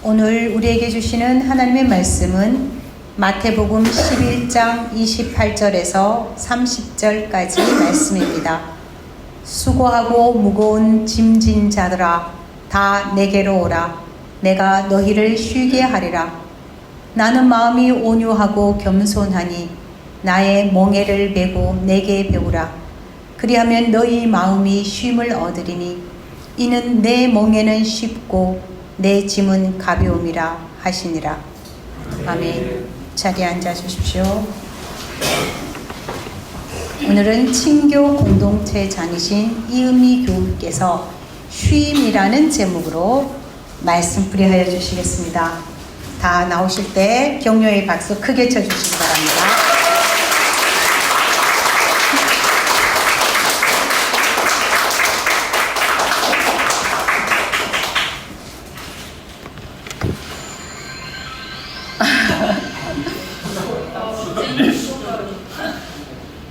오늘 우리에게 주시는 하나님의 말씀은 마태복음 11장 28절에서 30절까지 말씀입니다. 수고하고 무거운 짐진 자들아 다 내게로 오라. 내가 너희를 쉬게 하리라. 나는 마음이 온유하고 겸손하니 나의 멍에를 메고 내게 배우라. 그리하면 너희 마음이 쉼을 얻으리니 이는 내 멍에는 쉽고 내 짐은 가벼움이라 하시니라. 아멘. 자리에 앉아 주십시오. 오늘은 친교 공동체장이신 이은미 교우께서 쉼이라는 제목으로 말씀 풀이하여 주시겠습니다. 다 나오실 때 격려의 박수 크게 쳐주시기 바랍니다.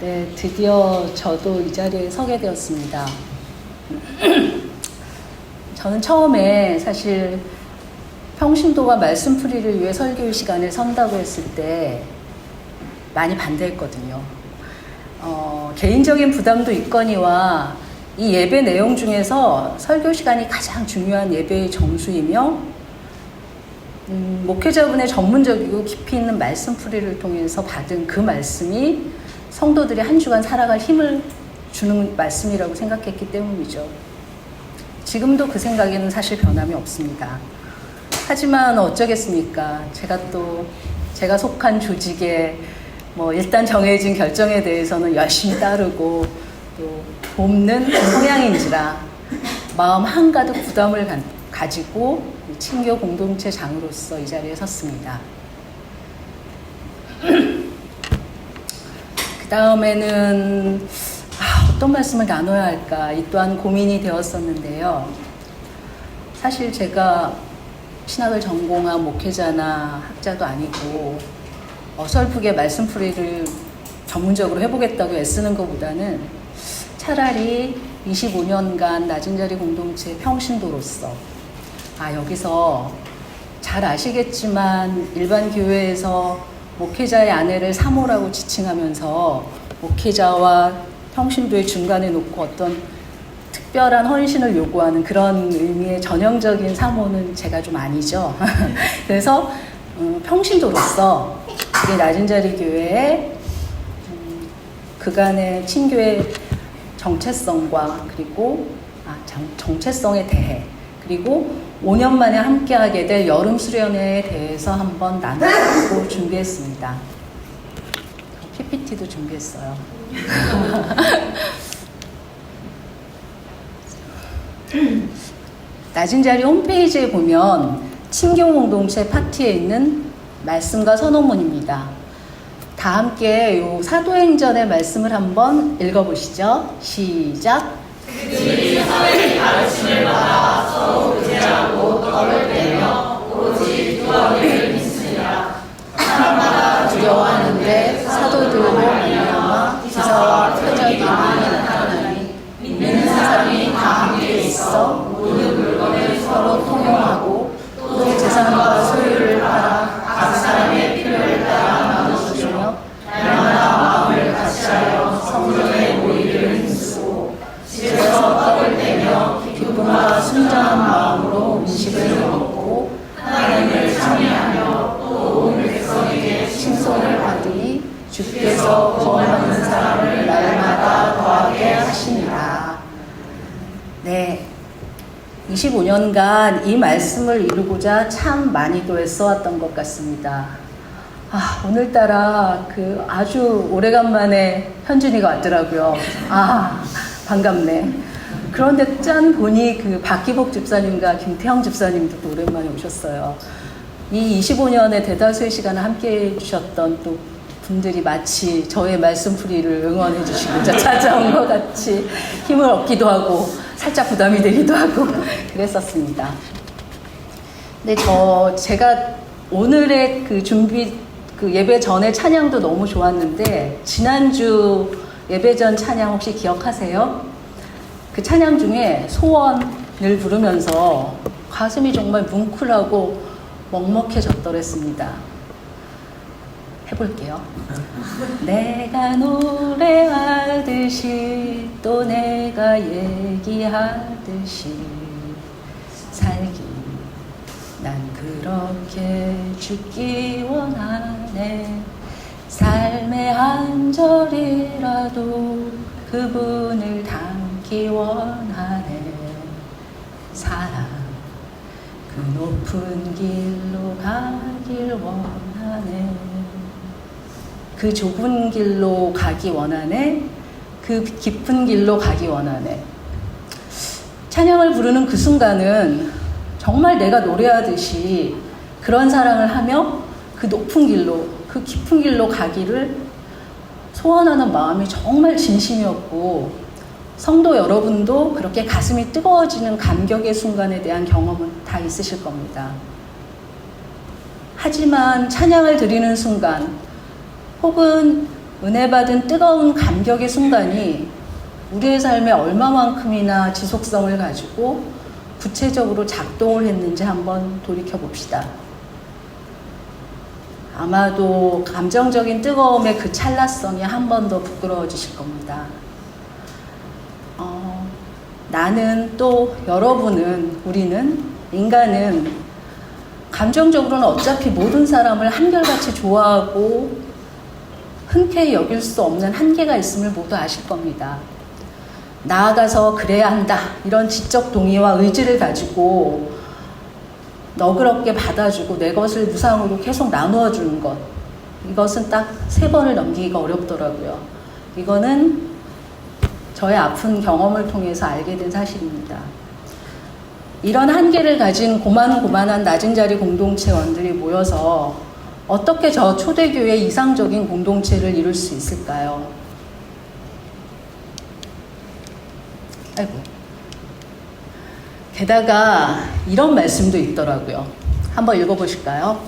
네, 드디어 저도 이 자리에 서게 되었습니다. 저는 처음에 사실 평신도가 말씀풀이를 위해 설교 시간을 선다고 했을 때 많이 반대했거든요. 개인적인 부담도 있거니와 이 예배 내용 중에서 설교 시간이 가장 중요한 예배의 정수이며 목회자분의 전문적이고 깊이 있는 말씀풀이를 통해서 받은 그 말씀이 성도들이 한 주간 살아갈 힘을 주는 말씀이라고 생각했기 때문이죠. 지금도 그 생각에는 사실 변함이 없습니다. 하지만 어쩌겠습니까? 제가 속한 조직에 일단 정해진 결정에 대해서는 열심히 따르고 또 돕는 성향인지라 마음 한가득 부담을 가지고 친교 공동체장으로서 이 자리에 섰습니다. 그 다음에는 어떤 말씀을 나눠야 할까 이 또한 고민이 되었었는데요. 사실 제가 신학을 전공한 목회자나 학자도 아니고 어설프게 말씀풀이를 전문적으로 해보겠다고 애쓰는 것보다는 차라리 25년간 낮은 자리 공동체 평신도로서 여기서 잘 아시겠지만 일반 교회에서 목회자의 아내를 사모라고 지칭하면서 목회자와 평신도의 중간에 놓고 어떤 특별한 헌신을 요구하는 그런 의미의 전형적인 사모는 제가 좀 아니죠. 그래서 평신도로서 우리 낮은 자리 교회의 그간의 친교의 정체성과 그리고 정체성에 대해 그리고 5년 만에 함께하게 될 여름 수련회에 대해서 한번 나눠보고 준비했습니다. PPT도 준비했어요. 낮은 자리 홈페이지에 보면 친교 공동체 파티에 있는 말씀과 선언문입니다. 다 함께 요 사도행전의 말씀을 한번 읽어보시죠. 시작. 그들이 사회의 가르침을 받아 서로 의지하고 떡을 떼며 오직 주 안을 믿으리라. 사람마다 두려워하는데 사도들로 말미암아 기사와 표적이 많이 나타나니 믿는 사람이 다 함께 있어 모든 물건을 서로 통용하고 또 재산과 소유를 팔아 각 사람의 필요를 따라 나눠주며 날마다 마음을 같이하여 성전에 모이기를 힘쓰고 집에서 떡을 떼며 기쁨과 순전한 마음으로 음식을 먹고 하나님을 찬미하며 또 온 백성에게 칭송을 받으니 주께서 구원받는 사람을 날마다 더하게 하시니라. 네, 25년간 이 말씀을 이루고자 참 많이도 애써왔던 것 같습니다. 오늘따라 아주 오래간만에 현준이가 왔더라고요. 반갑네. 그런데 짠 보니 박기복 집사님과 김태형 집사님도 또 오랜만에 오셨어요. 이 25년의 대다수의 시간을 함께 해주셨던 또 분들이 마치 저의 말씀풀이를 응원해 주시고자 찾아온 것 같이 힘을 얻기도 하고 살짝 부담이 되기도 하고 그랬었습니다. 근데 제가 오늘의 예배 전에 찬양도 너무 좋았는데 지난주 예배 전 찬양 혹시 기억하세요? 그 찬양 중에 소원을 부르면서 가슴이 정말 뭉클하고 먹먹해졌더랬습니다. 해볼게요. 내가 노래하듯이 또 내가 얘기하듯이 살기 난 그렇게 죽기 원하네. 삶의 한 절이라도 그분을 담기 원하네. 사랑 그 높은 길로 가길 원하네. 그 좁은 길로 가기 원하네. 그 깊은 길로 가기 원하네. 찬양을 부르는 그 순간은 정말 내가 노래하듯이 그런 사랑을 하며 그 높은 길로, 그 깊은 길로 가기를 소원하는 마음이 정말 진심이었고, 성도 여러분도 그렇게 가슴이 뜨거워지는 감격의 순간에 대한 경험은 다 있으실 겁니다. 하지만 찬양을 드리는 순간, 혹은 은혜 받은 뜨거운 감격의 순간이 우리의 삶에 얼마만큼이나 지속성을 가지고 구체적으로 작동을 했는지 한번 돌이켜 봅시다. 아마도 감정적인 뜨거움의 그 찰나성이 한 번 더 부끄러워지실 겁니다. 나는 또 여러분은, 우리는, 인간은 감정적으로는 어차피 모든 사람을 한결같이 좋아하고 흔쾌히 여길 수 없는 한계가 있음을 모두 아실 겁니다. 나아가서 그래야 한다, 이런 지적 동의와 의지를 가지고 너그럽게 받아주고 내 것을 무상으로 계속 나누어 주는 것, 이것은 딱 3번을 넘기기가 어렵더라고요. 이거는 저의 아픈 경험을 통해서 알게 된 사실입니다. 이런 한계를 가진 고만고만한 낮은 자리 공동체원들이 모여서 어떻게 저 초대교회 이상적인 공동체를 이룰 수 있을까요? 아이고. 게다가 이런 말씀도 있더라고요. 한번 읽어보실까요?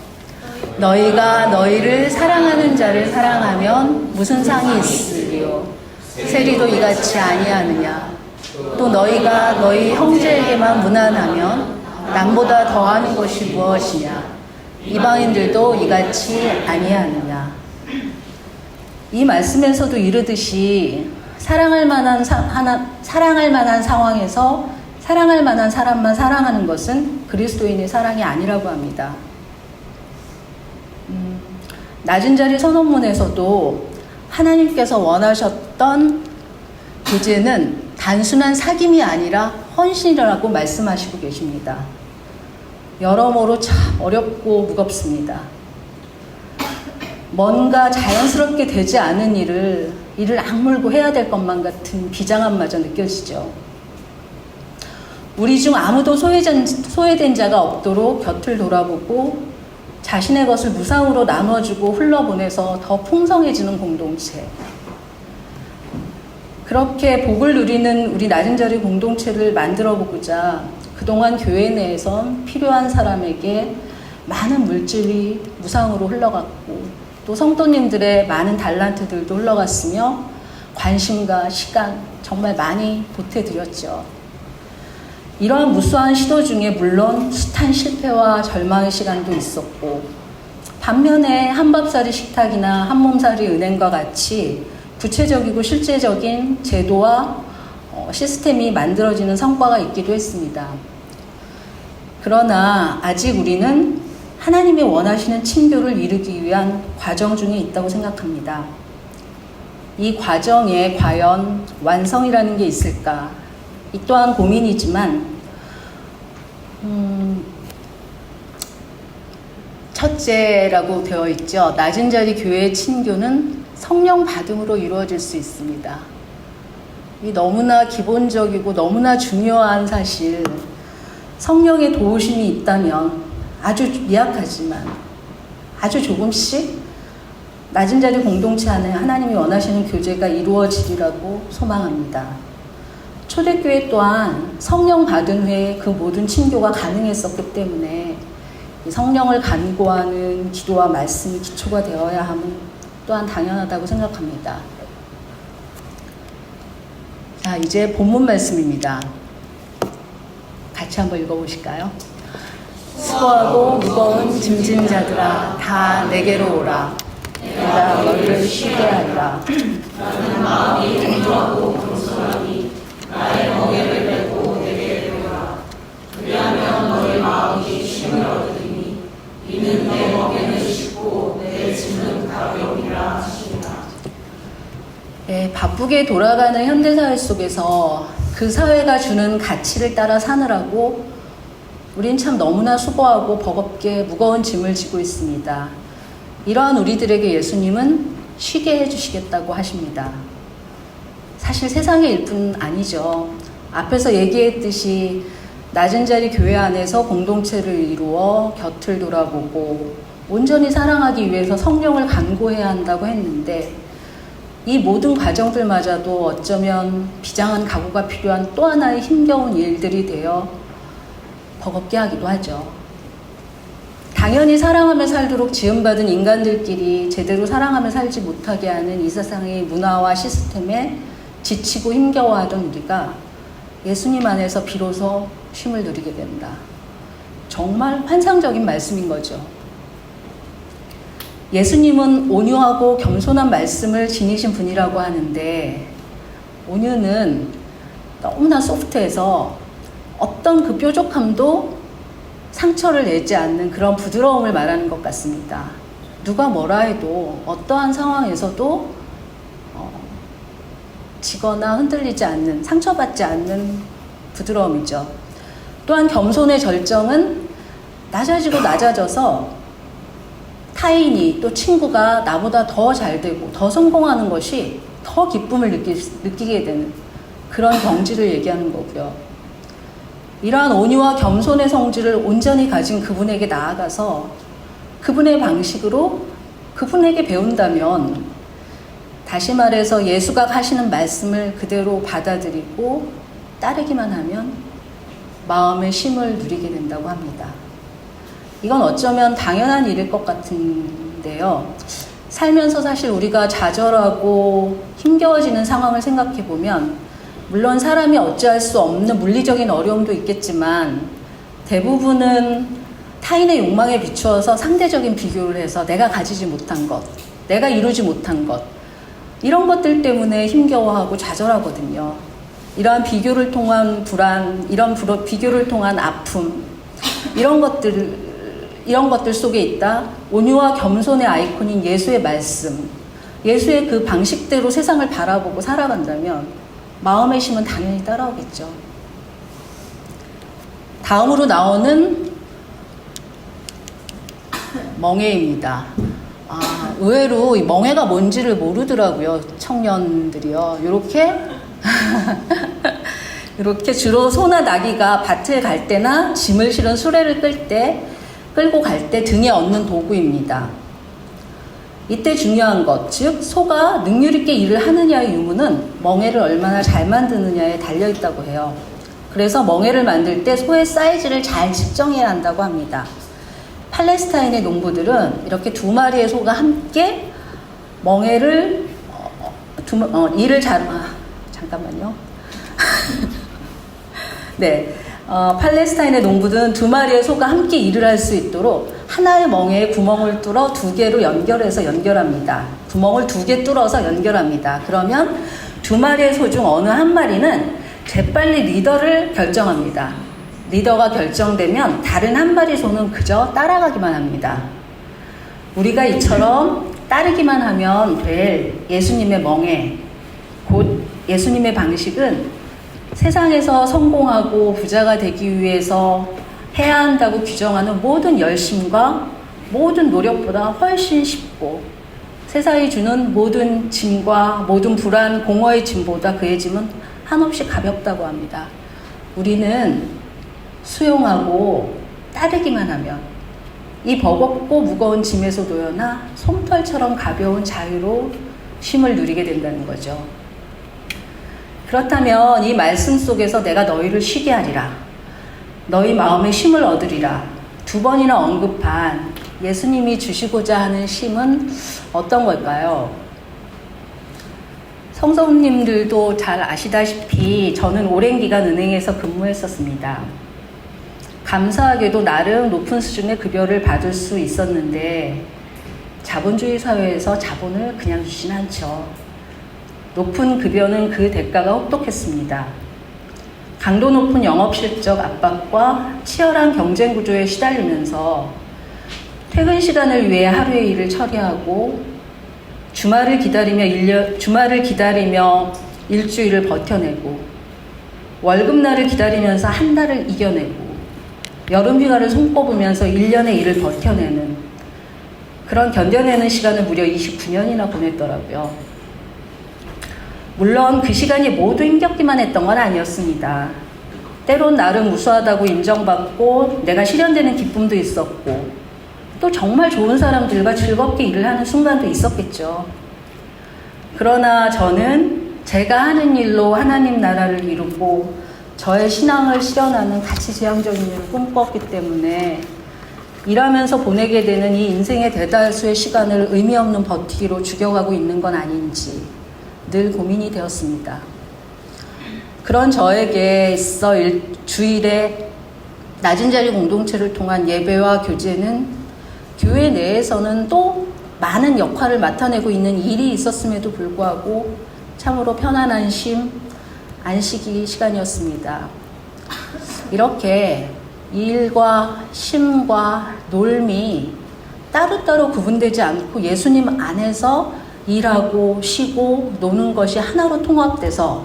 너희가 너희를 사랑하는 자를 사랑하면 무슨 상이 있으리요? 세리도 이같이 아니하느냐? 또 너희가 너희 형제에게만 무난하면 남보다 더하는 것이 무엇이냐? 이방인들도 이같이 아니하느냐? 이 말씀에서도 이르듯이 사랑할 만한 상황에서 사랑할 만한 사람만 사랑하는 것은 그리스도인의 사랑이 아니라고 합니다. 낮은 자리 선언문에서도 하나님께서 원하셨던 교제는 단순한 사귐이 아니라 헌신이라고 말씀하시고 계십니다. 여러모로 참 어렵고 무겁습니다. 뭔가 자연스럽게 되지 않은 이를 악물고 해야 될 것만 같은 비장함마저 느껴지죠. 우리 중 아무도 소외된 자가 없도록 곁을 돌아보고 자신의 것을 무상으로 나눠주고 흘러보내서 더 풍성해지는 공동체. 그렇게 복을 누리는 우리 낮은 자리 공동체를 만들어보고자 그동안 교회 내에선 필요한 사람에게 많은 물질이 무상으로 흘러갔고 또 성도님들의 많은 달란트들도 흘러갔으며 관심과 시간 정말 많이 보태드렸죠. 이러한 무수한 시도 중에 물론 숱한 실패와 절망의 시간도 있었고 반면에 한밥살이 식탁이나 한몸살이 은행과 같이 구체적이고 실제적인 제도와 시스템이 만들어지는 성과가 있기도 했습니다. 그러나 아직 우리는 하나님이 원하시는 친교를 이루기 위한 과정 중에 있다고 생각합니다. 이 과정에 과연 완성이라는 게 있을까? 이 또한 고민이지만 첫째라고 되어 있죠. 낮은 자리 교회의 친교는 성령 받음으로 이루어질 수 있습니다. 이 너무나 기본적이고 너무나 중요한 사실, 성령의 도우심이 있다면 아주 미약하지만 아주 조금씩 낮은 자리 공동체 안에 하나님이 원하시는 교제가 이루어지리라고 소망합니다. 초대교회 또한 성령 받은 후에 그 모든 친교가 가능했었기 때문에 성령을 간구하는 기도와 말씀이 기초가 되어야 함은 또한 당연하다고 생각합니다. 자, 이제 본문 말씀입니다. 같이 한번 읽어보실까요? 수고하고 무거운 짐진 자들아 다 내게로 오라. 내가 너희를 쉬게 하리라. 나는 마음이 공정하고 겸손하니 나의 멍에를 뱉고 내게 오라. 그리하면 너의 마음이 쉼을 얻으리니 이는 내 멍에는 쉽고 내 짐은 가벼우리라 하시니라. 네, 바쁘게 돌아가는 현대사회 속에서 그 사회가 주는 가치를 따라 사느라고 우린 참 너무나 수고하고 버겁게 무거운 짐을 지고 있습니다. 이러한 우리들에게 예수님은 쉬게 해주시겠다고 하십니다. 사실 세상의 일뿐 아니죠. 앞에서 얘기했듯이 낮은 자리 교회 안에서 공동체를 이루어 곁을 돌아보고 온전히 사랑하기 위해서 성령을 간구해야 한다고 했는데 이 모든 과정들마저도 어쩌면 비장한 각오가 필요한 또 하나의 힘겨운 일들이 되어 버겁게 하기도 하죠. 당연히 사랑하며 살도록 지음받은 인간들끼리 제대로 사랑하며 살지 못하게 하는 이 세상의 문화와 시스템에 지치고 힘겨워하던 우리가 예수님 안에서 비로소 쉼을 누리게 된다. 정말 환상적인 말씀인 거죠. 예수님은 온유하고 겸손한 말씀을 지니신 분이라고 하는데 온유는 너무나 소프트해서 어떤 그 뾰족함도 상처를 내지 않는 그런 부드러움을 말하는 것 같습니다. 누가 뭐라 해도 어떠한 상황에서도 지거나 흔들리지 않는, 상처받지 않는 부드러움이죠. 또한 겸손의 절정은 낮아지고 낮아져서 타인이 또 친구가 나보다 더 잘되고 더 성공하는 것이 더 기쁨을 느끼게 되는 그런 경지를 얘기하는 거고요. 이러한 온유와 겸손의 성질을 온전히 가진 그분에게 나아가서 그분의 방식으로 그분에게 배운다면 다시 말해서 예수가 하시는 말씀을 그대로 받아들이고 따르기만 하면 마음의 쉼을 누리게 된다고 합니다. 이건 어쩌면 당연한 일일 것 같은데요. 살면서 사실 우리가 좌절하고 힘겨워지는 상황을 생각해 보면 물론 사람이 어찌할 수 없는 물리적인 어려움도 있겠지만 대부분은 타인의 욕망에 비추어서 상대적인 비교를 해서 내가 가지지 못한 것, 내가 이루지 못한 것 이런 것들 때문에 힘겨워하고 좌절하거든요. 이러한 비교를 통한 불안, 비교를 통한 아픔 이런 것들 속에 있다 온유와 겸손의 아이콘인 예수의 말씀, 예수의 그 방식대로 세상을 바라보고 살아간다면 마음의 쉼은 당연히 따라오겠죠. 다음으로 나오는 멍에입니다. 의외로 이 멍에가 뭔지를 모르더라고요. 청년들이요. 이렇게 주로 소나 나귀가 밭을 갈 때나 짐을 실은 수레를 끌고 갈 때 등에 얻는 도구입니다. 이때 중요한 것, 즉 소가 능률있게 일을 하느냐의 유무는 멍에를 얼마나 잘 만드느냐에 달려있다고 해요. 그래서 멍에를 만들 때 소의 사이즈를 잘 측정해야 한다고 합니다. 팔레스타인의 농부들은 이렇게 두 마리의 소가 함께 멍에를 잠깐만요. 네, 팔레스타인의 농부들은 두 마리의 소가 함께 일을 할 수 있도록 하나의 멍에에 구멍을 뚫어 두 개로 연결합니다. 구멍을 두 개 뚫어서 연결합니다. 그러면 두 마리의 소 중 어느 한 마리는 재빨리 리더를 결정합니다. 리더가 결정되면 다른 한 마리 소는 그저 따라가기만 합니다. 우리가 이처럼 따르기만 하면 될 예수님의 멍에, 곧 예수님의 방식은 세상에서 성공하고 부자가 되기 위해서 해야 한다고 규정하는 모든 열심과 모든 노력보다 훨씬 쉽고 세상이 주는 모든 짐과 모든 불안, 공허의 짐보다 그의 짐은 한없이 가볍다고 합니다. 우리는 수용하고 따르기만 하면 이 버겁고 무거운 짐에서 놓여나 솜털처럼 가벼운 자유로 쉼을 누리게 된다는 거죠. 그렇다면 이 말씀 속에서 내가 너희를 쉬게 하리라, 너희 마음에 쉼을 얻으리라 두 번이나 언급한 예수님이 주시고자 하는 쉼은 어떤 걸까요? 성도님들도 잘 아시다시피 저는 오랜 기간 은행에서 근무했었습니다. 감사하게도 나름 높은 수준의 급여를 받을 수 있었는데 자본주의 사회에서 자본을 그냥 주진 않죠. 높은 급여는 그 대가가 혹독했습니다. 강도 높은 영업실적 압박과 치열한 경쟁 구조에 시달리면서 퇴근 시간을 위해 하루의 일을 처리하고 주말을 기다리며 일주일을 버텨내고 월급날을 기다리면서 한 달을 이겨내고 여름휴가를 손꼽으면서 1년의 일을 버텨내는 그런 견뎌내는 시간을 무려 29년이나 보냈더라고요. 물론 그 시간이 모두 힘겹기만 했던 건 아니었습니다. 때론 나름 우수하다고 인정받고 내가 실현되는 기쁨도 있었고 또 정말 좋은 사람들과 즐겁게 일을 하는 순간도 있었겠죠. 그러나 저는 제가 하는 일로 하나님 나라를 이루고 저의 신앙을 실현하는 가치지향적인 일을 꿈꿨기 때문에 일하면서 보내게 되는 이 인생의 대다수의 시간을 의미 없는 버티기로 죽여가고 있는 건 아닌지 늘 고민이 되었습니다. 그런 저에게 있어 주일에 낮은 자리 공동체를 통한 예배와 교제는 교회 내에서는 또 많은 역할을 맡아내고 있는 일이 있었음에도 불구하고 참으로 편안한 안식이 시간이었습니다. 이렇게 일과 쉼과 놀미 따로따로 구분되지 않고 예수님 안에서 일하고 쉬고 노는 것이 하나로 통합돼서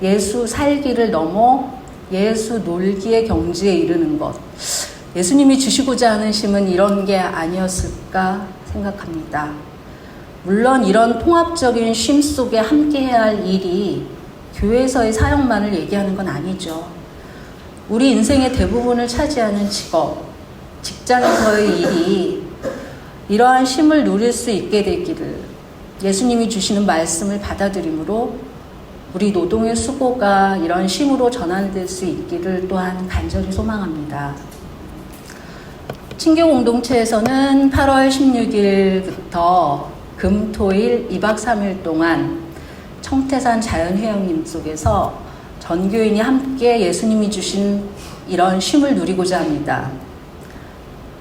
예수 살기를 넘어 예수 놀기의 경지에 이르는 것. 예수님이 주시고자 하는 쉼은 이런 게 아니었을까 생각합니다. 물론 이런 통합적인 쉼 속에 함께 해야 할 일이 교회에서의 사역만을 얘기하는 건 아니죠. 우리 인생의 대부분을 차지하는 직업, 직장에서의 일이 이러한 쉼을 누릴 수 있게 되기를 예수님이 주시는 말씀을 받아들임으로 우리 노동의 수고가 이런 쉼으로 전환될 수 있기를 또한 간절히 소망합니다. 친교 공동체에서는 8월 16일부터 금, 토, 일 2박 3일 동안 청태산 자연휴양림 속에서 전교인이 함께 예수님이 주신 이런 쉼을 누리고자 합니다.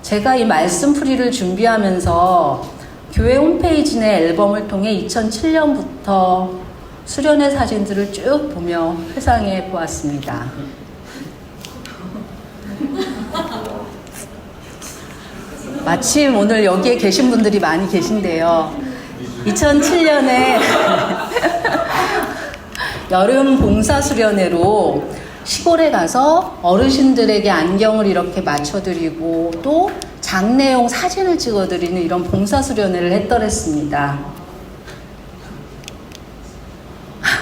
제가 이 말씀풀이를 준비하면서 교회 홈페이지 내 앨범을 통해 2007년부터 수련회 사진들을 쭉 보며 회상해 보았습니다. 마침 오늘 여기에 계신 분들이 많이 계신데요. 2007년에 여름 봉사 수련회로 시골에 가서 어르신들에게 안경을 이렇게 맞춰드리고 또 장례용 사진을 찍어드리는 이런 봉사 수련회를 했더랬습니다.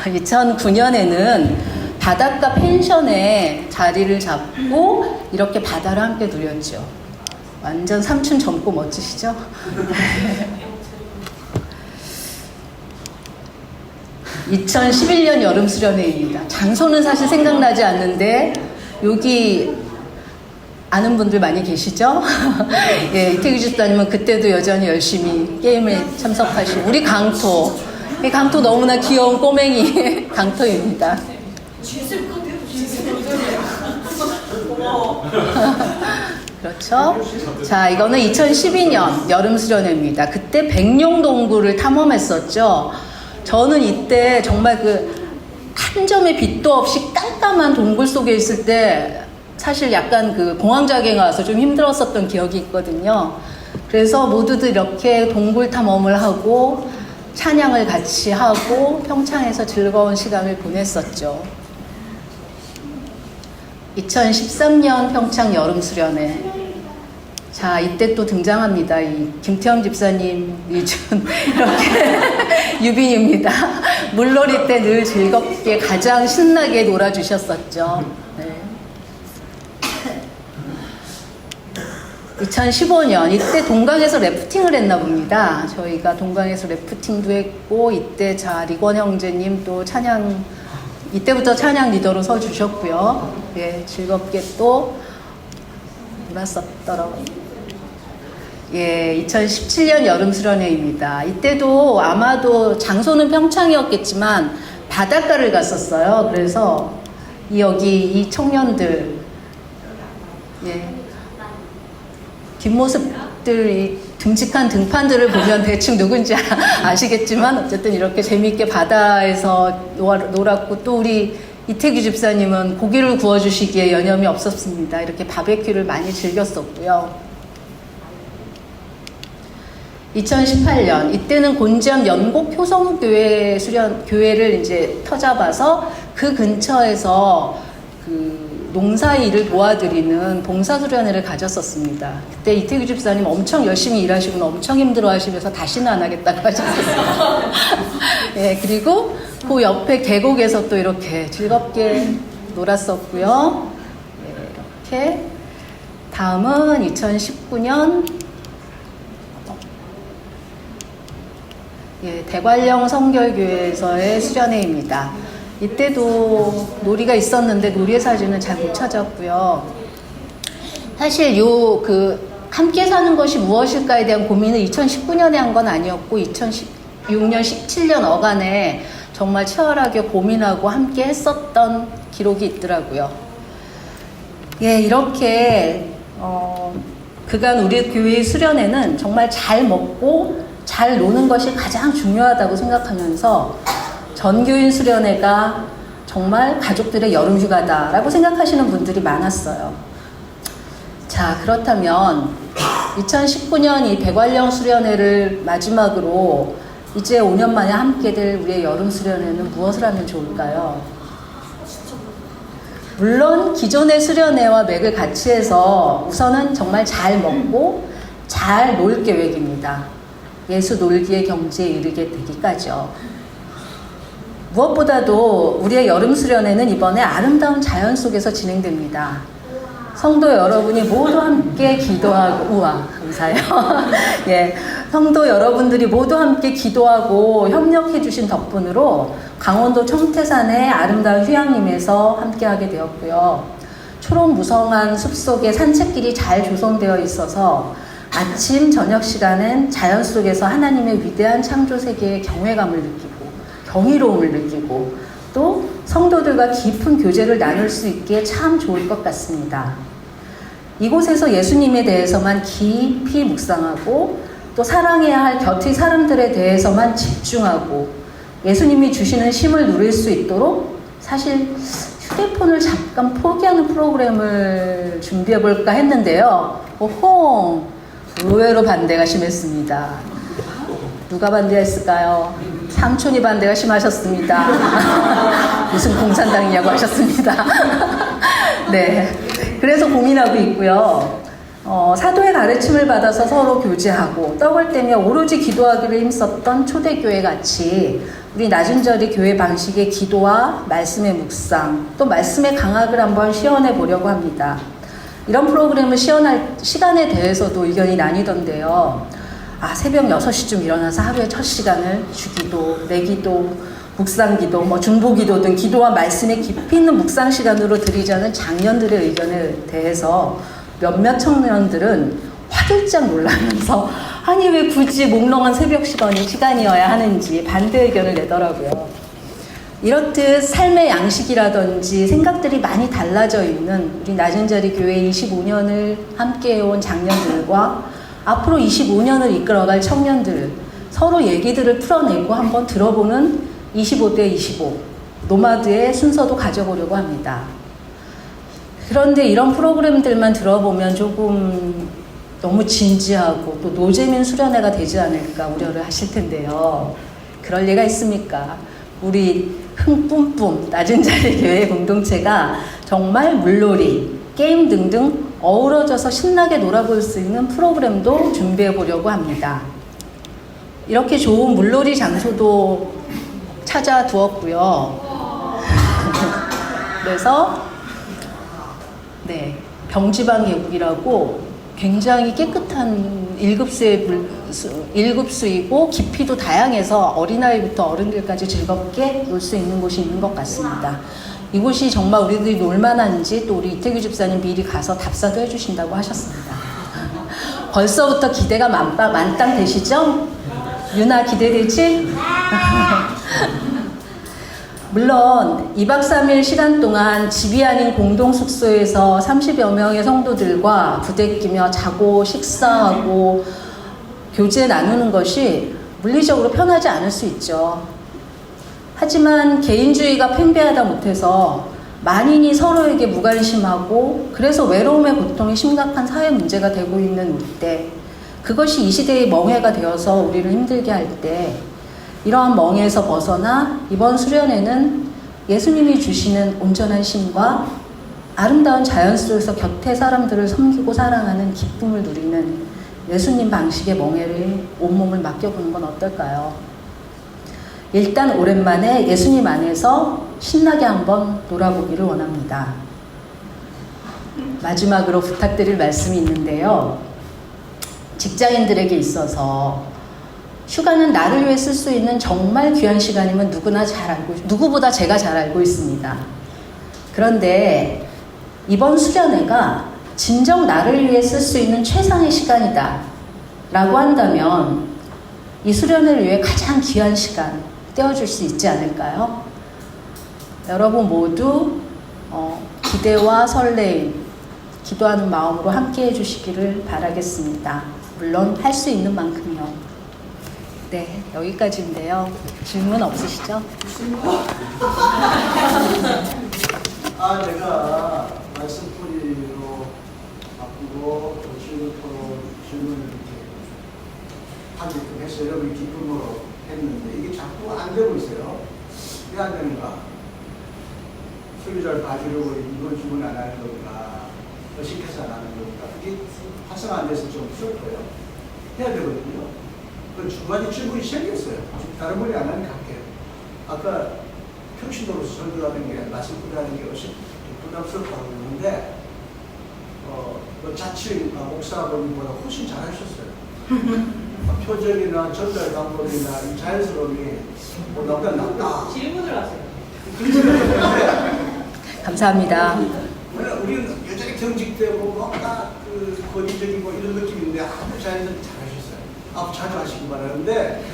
2009년에는 바닷가 펜션에 자리를 잡고 이렇게 바다를 함께 누렸죠. 완전 삼촌 젊고 멋지시죠? 2011년 여름 수련회입니다. 장소는 사실 생각나지 않는데 여기 아는 분들 많이 계시죠? 예, 이태규 집사님은 그때도 여전히 열심히 게임에 참석하시고 우리 강토, 이 강토 너무나 귀여운 꼬맹이 강토입니다. 그렇죠? 자, 이거는 2012년 여름 수련회입니다. 그때 백룡동굴을 탐험했었죠. 저는 이때 정말 한 점의 빛도 없이 깜깜한 동굴 속에 있을 때 사실 약간 공황장애가 와서 좀 힘들었었던 기억이 있거든요. 그래서 모두들 이렇게 동굴 탐험을 하고 찬양을 같이 하고 평창에서 즐거운 시간을 보냈었죠. 2013년 평창 여름 수련회. 자, 이때 또 등장합니다. 이 김태형 집사님, 미준, 이렇게 유빈입니다. 물놀이 때 늘 즐겁게 가장 신나게 놀아주셨었죠. 네. 2015년, 이때 동강에서 래프팅을 했나 봅니다. 저희가 동강에서 래프팅도 했고, 이때 리권 형제님 또 이때부터 찬양 리더로 서주셨고요. 예, 즐겁게 또 놀았었더라고요. 예, 2017년 여름 수련회입니다. 이때도 아마도 장소는 평창이었겠지만 바닷가를 갔었어요. 그래서 여기 이 청년들 예. 뒷모습들, 이 듬직한 등판들을 보면 대충 누군지 아시겠지만 어쨌든 이렇게 재미있게 바다에서 놀았고, 또 우리 이태규 집사님은 고기를 구워주시기에 여념이 없었습니다. 이렇게 바베큐를 많이 즐겼었고요. 2018년 이때는 곤지암 연곡 효성교회 교회를 이제 터잡아서 그 근처에서 그 농사 일을 도와드리는 봉사수련회를 가졌었습니다. 그때 이태규 집사님 엄청 열심히 일하시고 엄청 힘들어하시면서 다시는 안 하겠다고 하셨어요. 예, 그리고 그 옆에 계곡에서 또 이렇게 즐겁게 놀았었고요. 예, 이렇게 다음은 2019년 예, 대관령 성결교회에서의 수련회입니다. 이때도 놀이가 있었는데 놀이의 사진은 잘 못 찾았고요. 사실 함께 사는 것이 무엇일까에 대한 고민을 2019년에 한 건 아니었고 2016년, 17년 어간에 정말 치열하게 고민하고 함께 했었던 기록이 있더라고요. 예, 이렇게 그간 우리 교회의 수련회는 정말 잘 먹고 잘 노는 것이 가장 중요하다고 생각하면서 전교인 수련회가 정말 가족들의 여름휴가다라고 생각하시는 분들이 많았어요. 자, 그렇다면 2019년 이 대관령 수련회를 마지막으로 이제 5년 만에 함께 될 우리의 여름 수련회는 무엇을 하면 좋을까요? 물론 기존의 수련회와 맥을 같이 해서 우선은 정말 잘 먹고 잘 놀 계획입니다. 예수 놀기의 경지에 이르게 되기까지요. 무엇보다도 우리의 여름 수련회는 이번에 아름다운 자연 속에서 진행됩니다. 성도 여러분이 모두 함께 기도하고, 우와, 감사해요. 예, 성도 여러분들이 모두 함께 기도하고 협력해 주신 덕분으로 강원도 청태산의 아름다운 휴양림에서 함께하게 되었고요. 초록 무성한 숲속에 산책길이 잘 조성되어 있어서 아침, 저녁 시간엔 자연 속에서 하나님의 위대한 창조 세계의 경외감을 느끼고 경이로움을 느끼고 또 성도들과 깊은 교제를 나눌 수 있기에 참 좋을 것 같습니다. 이곳에서 예수님에 대해서만 깊이 묵상하고 또 사랑해야 할 곁의 사람들에 대해서만 집중하고 예수님이 주시는 쉼을 누릴 수 있도록 사실 휴대폰을 잠깐 포기하는 프로그램을 준비해 볼까 했는데요. 오호, 의외로 반대가 심했습니다. 누가 반대했을까요? 삼촌이 반대가 심하셨습니다. 무슨 공산당이냐고 하셨습니다. 네, 그래서 고민하고 있고요. 사도의 가르침을 받아서 서로 교제하고 떡을 떼며 오로지 기도하기를 힘썼던 초대교회 같이 우리 낮은절이 교회 방식의 기도와 말씀의 묵상 또 말씀의 강학을 한번 시연해 보려고 합니다. 이런 프로그램을 시연할 시간에 대해서도 의견이 나뉘던데요. 새벽 6시쯤 일어나서 하루의 첫 시간을 주기도, 내기도, 묵상기도, 중보기도 등 기도와 말씀의 깊이 있는 묵상 시간으로 드리자는 장년들의 의견에 대해서 몇몇 청년들은 화들짝 놀라면서 아니 왜 굳이 몽롱한 새벽 시간이어야 하는지 반대 의견을 내더라고요. 이렇듯 삶의 양식이라든지 생각들이 많이 달라져 있는 우리 낮은자리 교회 25년을 함께해온 장년들과 앞으로 25년을 이끌어갈 청년들 서로 얘기들을 풀어내고 한번 들어보는 25대 25 노마드의 순서도 가져보려고 합니다. 그런데 이런 프로그램들만 들어보면 조금 너무 진지하고 또 노재민 수련회가 되지 않을까 우려를 하실 텐데요. 그럴 리가 있습니까? 우리 흥뿜뿜 낮은자리 교회 공동체가 정말 물놀이, 게임 등등 어우러져서 신나게 놀아볼 수 있는 프로그램도 준비해 보려고 합니다. 이렇게 좋은 물놀이 장소도 찾아두었고요. 그래서 병지방 계곡이라고 굉장히 깨끗한 1급수이고 깊이도 다양해서 어린아이부터 어른들까지 즐겁게 놀 수 있는 곳이 있는 것 같습니다. 이곳이 정말 우리들이 놀만한지 또 우리 이태규 집사님 미리 가서 답사도 해주신다고 하셨습니다. 벌써부터 기대가 만땅 되시죠? 유나 기대되지? 물론 2박 3일 시간 동안 집이 아닌 공동숙소에서 30여 명의 성도들과 부대끼며 자고 식사하고 교제 나누는 것이 물리적으로 편하지 않을 수 있죠. 하지만 개인주의가 팽배하다 못해서 만인이 서로에게 무관심하고 그래서 외로움의 고통이 심각한 사회 문제가 되고 있는 우리 때, 그것이 이 시대의 멍해가 되어서 우리를 힘들게 할 때, 이러한 멍해에서 벗어나 이번 수련회는 예수님이 주시는 온전한 심과 아름다운 자연 속에서 곁에 사람들을 섬기고 사랑하는 기쁨을 누리는 예수님 방식의 멍해를 온몸을 맡겨보는 건 어떨까요? 일단 오랜만에 예수님 안에서 신나게 한번 놀아보기를 원합니다. 마지막으로 부탁드릴 말씀이 있는데요. 직장인들에게 있어서 휴가는 나를 위해 쓸 수 있는 정말 귀한 시간임은 누구보다 제가 잘 알고 있습니다. 그런데 이번 수련회가 진정 나를 위해 쓸 수 있는 최상의 시간이다 라고 한다면 이 수련회를 위해 가장 귀한 시간 떼어줄 수 있지 않을까요? 여러분 모두 기대와 설레임, 기도하는 마음으로 함께 해주시기를 바라겠습니다. 물론 할 수 있는 만큼요. 네, 여기까지인데요. 질문 없으시죠? 내가 말씀풀이로 바꾸고 질문을 이렇게 하게끔 해서 여러분이 기쁨으로 했는데 이게 자꾸 안 되고 있어요. 왜 안 되는가? 소유자를 봐주려고 이걸 질문 안 하는 건가? 의식해서 안 하는 건가? 이게 활성화 안 돼서 좀 슬퍼요. 해야 되거든요. 그 두 가지 질문이 생겼어요. 다른 분이 안 하니까 할게요. 아까 평신도로서 설교하는 게, 말씀풀이하는 게 훨씬 부담스럽다고 그러는데, 자칭 목사분보다 훨씬 잘하셨어요. 표정이나 전달 방법이나 이 자연스러움이 나보다 낫다. 질문을 하세요. 감사합니다. 우리는 여전히 경직되고 뭔가 권위적이고 이런 느낌인데 아주 자연스럽게 잘하셨어요. 자주 하시기 바라는데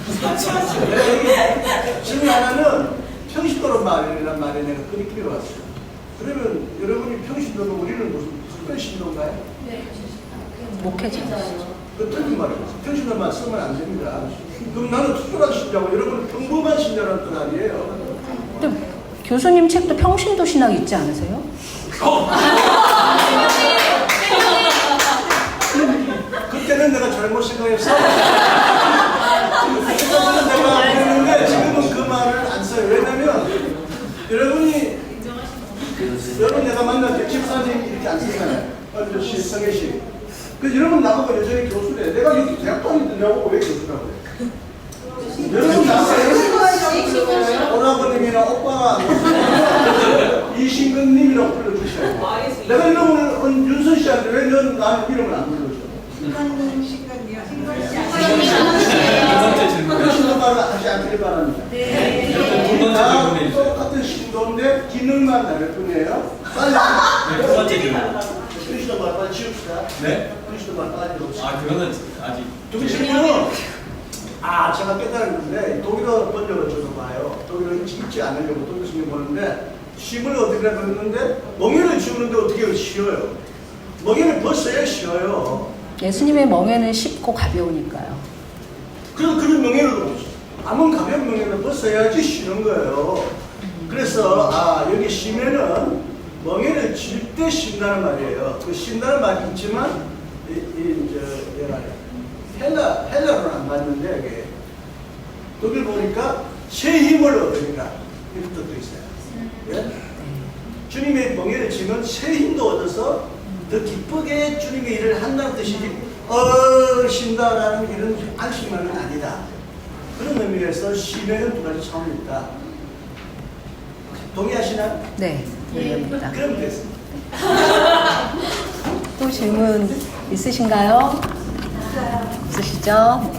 질문 하나는 평신도로 말이란 말에 내가 끄리끼리 왔어요. 그러면 여러분이 평신도로 우리는 무슨 특별 신도인가요? 네. 목회자. 그 틀린 말이에요. 평신도만 쓰면 안 됩니다. 그럼 나는 특별한 신자고 여러분은 평범한 신자라는 뜻 아니에요? 근데 교수님 책도 평신도 신학 있지 않으세요? 그때는 내가 잘못 생각했어. 그때는 내가 그랬는데 지금은 그 말을 안 써요. 왜냐면 여러분 내가 만날 때 집사님 이렇게 안 쓰잖아요. 어저씨, 성혜씨. 그 여러분 나보고 여전히 교수래. 내가 여기 대학도 아닌데 내가 왜 교수라고 해? 여러분 나보고 오라버님이나 오빠가 이신근님이라고 불러주셔야 돼. 내가 여러분은 윤선 씨한테 왜 넌 나는 이름을 안 불러줘? 신관님, 신관이요. 신도 말을 하지 않기를 바랍니다. 다 똑같은 신도인데 기능만 다를 뿐이에요. 빨리. 두 번째 질문. 크리스도 말 빨리 치웁시다. 네? 크리스도 말 빨리 치웁시다. 그거는 아직. 두 질문은 제가 깨달았는데 독일어 번역을 저도 봐요. 독일어 읽지 않으려고 독일어 성경 보는데 쉼을 어떻게 그랬는데 멍에를 지우는데 어떻게 쉬어요? 멍에를 벗어야 쉬어요. 예수님의 멍에는 쉽고 가벼우니까요. 그런 명예를 아무 가벼운 명예를 벗어야지 쉬는 거예요. 그래서 여기 쉬면은 멍에를 질 때 쉰다는 말이에요. 그 쉰다는 말이 있지만 헬라로는 안 맞는데 이게 독일 보니까 새 힘을 얻으니까 이런 뜻도 있어요. 예? 주님의 멍에를 지면 새 힘도 얻어서 더 기쁘게 주님의 일을 한다는 뜻이지 쉰다라는 이런 안심만은 아니다. 그런 의미에서 쉬면은 두 가지 차원이 있다. 동의하시나요? 네, 동의합니다. 그럼 됐습니다. 또 질문 있으신가요? 없으시죠?